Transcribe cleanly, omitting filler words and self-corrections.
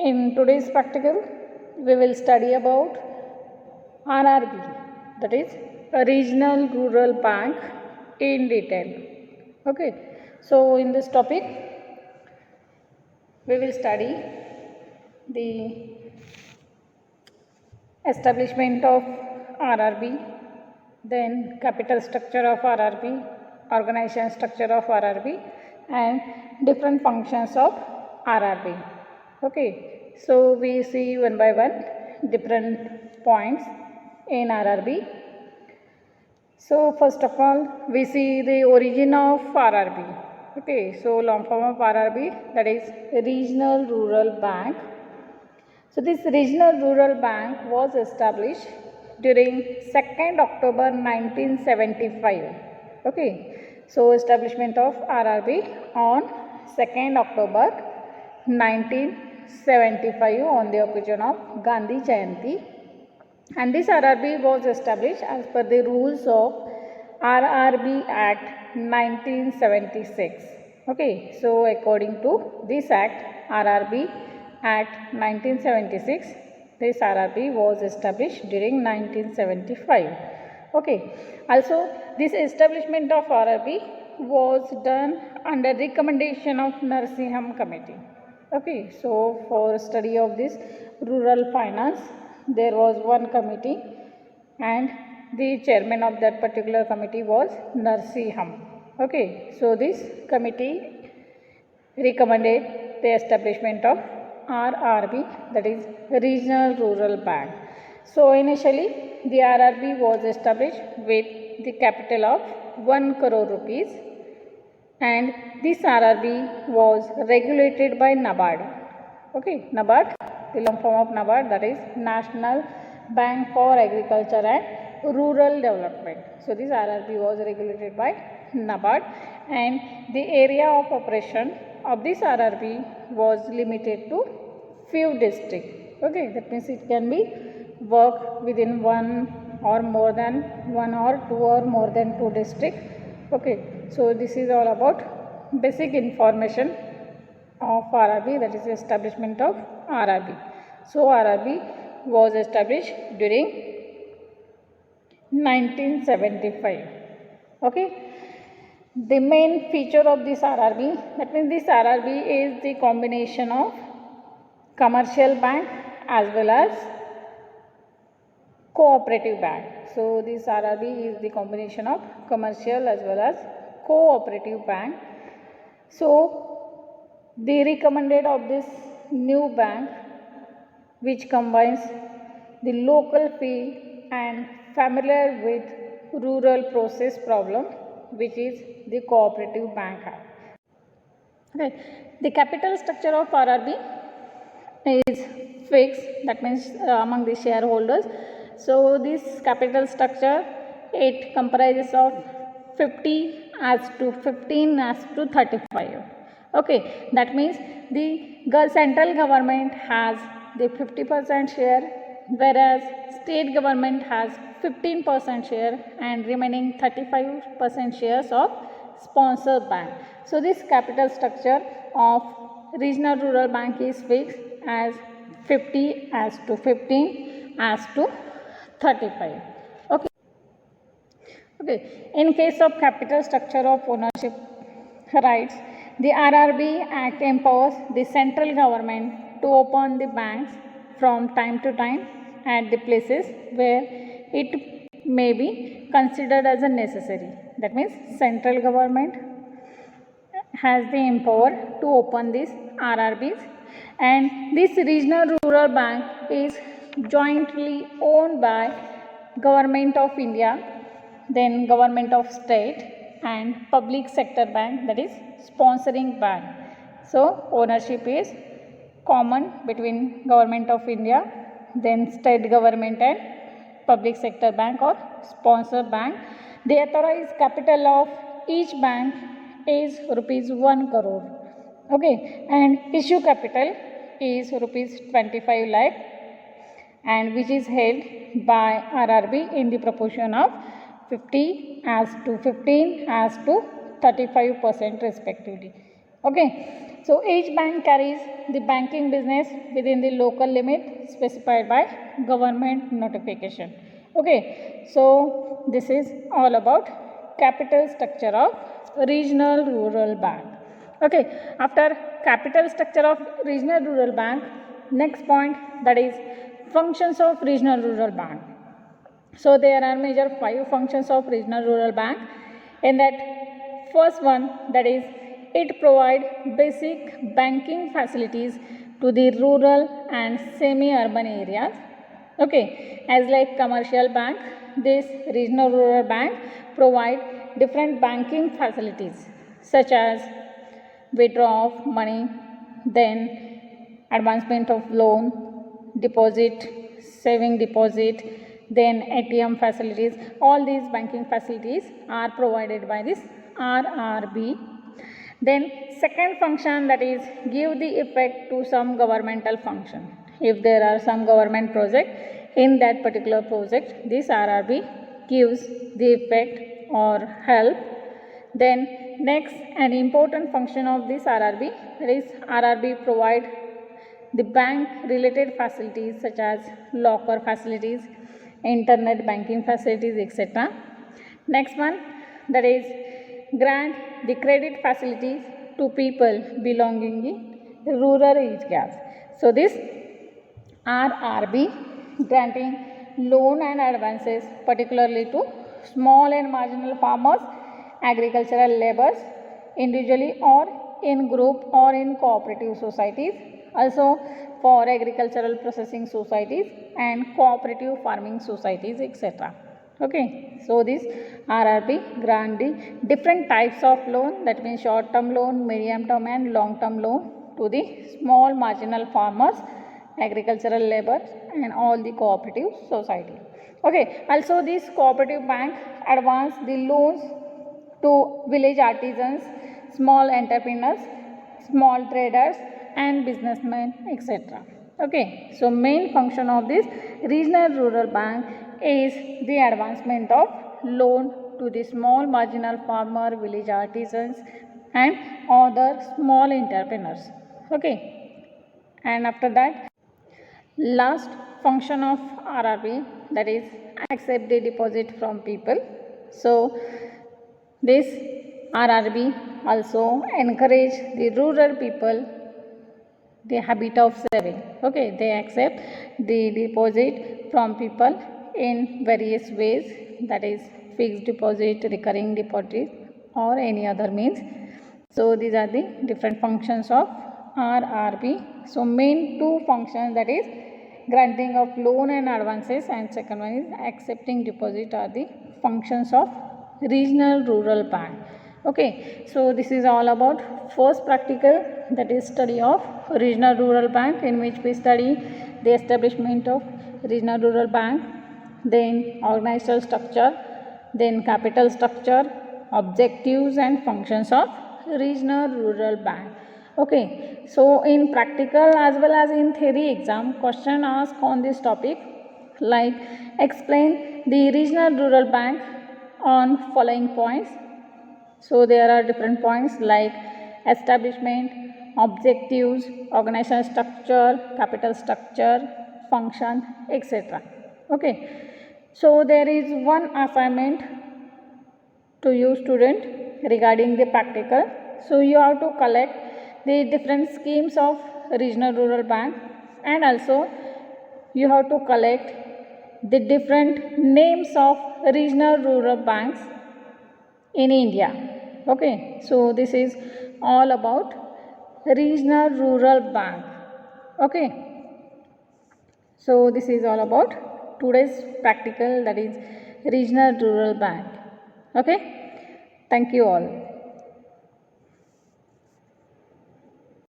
In today's practical, we will study about RRB, that is a regional rural bank, in detail. Okay, so in this topic, we will study the establishment of RRB, then capital structure of RRB, organization structure of RRB, and different functions of RRB. Okay, so we see one by one different points in RRB. So first of all, we see the origin of RRB. Okay, so long form of RRB, that is Regional Rural Bank. So this Regional Rural Bank was established during 2nd October 1975. Okay, so establishment of RRB on 2nd October 1975 on the occasion of Gandhi Jayanti, and this RRB was established as per the rules of RRB Act 1976. Okay, so according to this Act, RRB Act 1976, this RRB was established during 1975. Okay, also this establishment of RRB was done under recommendation of Narasimhan Committee. Okay, so for study of this rural finance, there was one committee and the chairman of that particular committee was Narasimhan. Okay, so this committee recommended the establishment of RRB, that is Regional Rural Bank. So initially the RRB was established with the capital of 1 crore rupees, and this RRB was regulated by NABARD. Okay, NABARD, the long form of NABARD, that is National Bank for Agriculture and Rural Development. So this RRB was regulated by NABARD, and the area of operation of this RRB was limited to few districts. Okay, that means it can be work within one or more than one or two or more than two districts. Okay, so this is all about basic information of RRB, that is establishment of RRB. So RRB was established during 1975. Okay. The main feature of this RRB, that means this RRB is the combination of commercial bank as well as cooperative bank. So this RRB is the combination of commercial as well as cooperative bank. So the recommended of this new bank, which combines the local feel and familiar with rural process problem, which is the cooperative bank. Okay. The capital structure of RRB is fixed, that means among the shareholders. So this capital structure, it comprises of 50 as to 15 as to 35. Okay, that means the central government has the 50% share, whereas state government has 15% share and remaining 35% shares of sponsor bank. So this capital structure of Regional Rural Bank is fixed as 50 as to 15 as to 35. Okay. Okay. In case of capital structure of ownership rights, the RRB Act empowers the central government to open the banks from time to time at the places where it may be considered as a necessary. That means central government has the power to open these RRBs, and this Regional Rural Bank is jointly owned by Government of India, then Government of State and Public Sector Bank, that is sponsoring bank. So ownership is common between Government of India, then state government and public sector bank or sponsor bank. The authorized capital of each bank is rupees 1 crore. Okay, and issue capital is rupees 25 lakh, and which is held by RRB in the proportion of 50 as to 15 as to 35% respectively. Okay, So each bank carries the banking business within the local limit specified by government notification. Okay, so this is all about capital structure of regional rural bank. Okay, after capital structure of regional rural bank, next point, that is functions of regional rural bank. So there are major 5 functions of regional rural bank. In that, first one, that is it provide basic banking facilities to the rural and semi-urban areas. Okay, as like commercial bank, this regional rural bank provide different banking facilities such as withdraw of money, then advancement of loan, deposit, saving deposit, then ATM facilities. All these banking facilities are provided by this RRB. Then second function, that is give the effect to some governmental function. If there are some government project, in that particular project this RRB gives the effect or help. Then next, an important function of this RRB, that is RRB provide the bank related facilities such as locker facilities, internet banking facilities, etc. Next one, that is grant the credit facilities to people belonging in rural areas. So this RRB granting loan and advances particularly to small and marginal farmers, agricultural laborers, individually or in group or in cooperative societies, also for agricultural processing societies and cooperative farming societies, etc. Okay, so this RRB grant the different types of loan, that means short term loan, medium term and long term loan to the small marginal farmers, agricultural laborers and all the cooperative society. Okay, also this cooperative bank advance the loans to village artisans, small entrepreneurs, small traders and businessmen, etc. Okay, so main function of this regional rural bank is the advancement of loan to the small marginal farmer, village artisans and other small entrepreneurs. Okay, and after that, last function of RRB, that is accept the deposit from people. So this RRB also encourage the rural people the habit of saving. Okay, they accept the deposit from people in various ways, that is fixed deposit, recurring deposit or any other means. So these are the different functions of RRB. So main 2 functions, that is granting of loan and advances and second one is accepting deposit, are the functions of regional rural bank. Okay, so this is all about first practical, that is study of regional rural bank, in which we study the establishment of regional rural bank, then organizational structure, then capital structure, objectives and functions of regional rural bank. Okay, so in practical as well as in theory exam, question asked on this topic like explain the regional rural bank on following points. So there are different points like establishment, objectives, organizational structure, capital structure, function, etc. Okay, so there is one assignment to you student regarding the practical. So you have to collect the different schemes of regional rural bank and also you have to collect the different names of regional rural banks in India. Okay, so this is all about regional rural bank. Okay, so this is all about today's practical, that is regional rural bank. Okay, thank you all.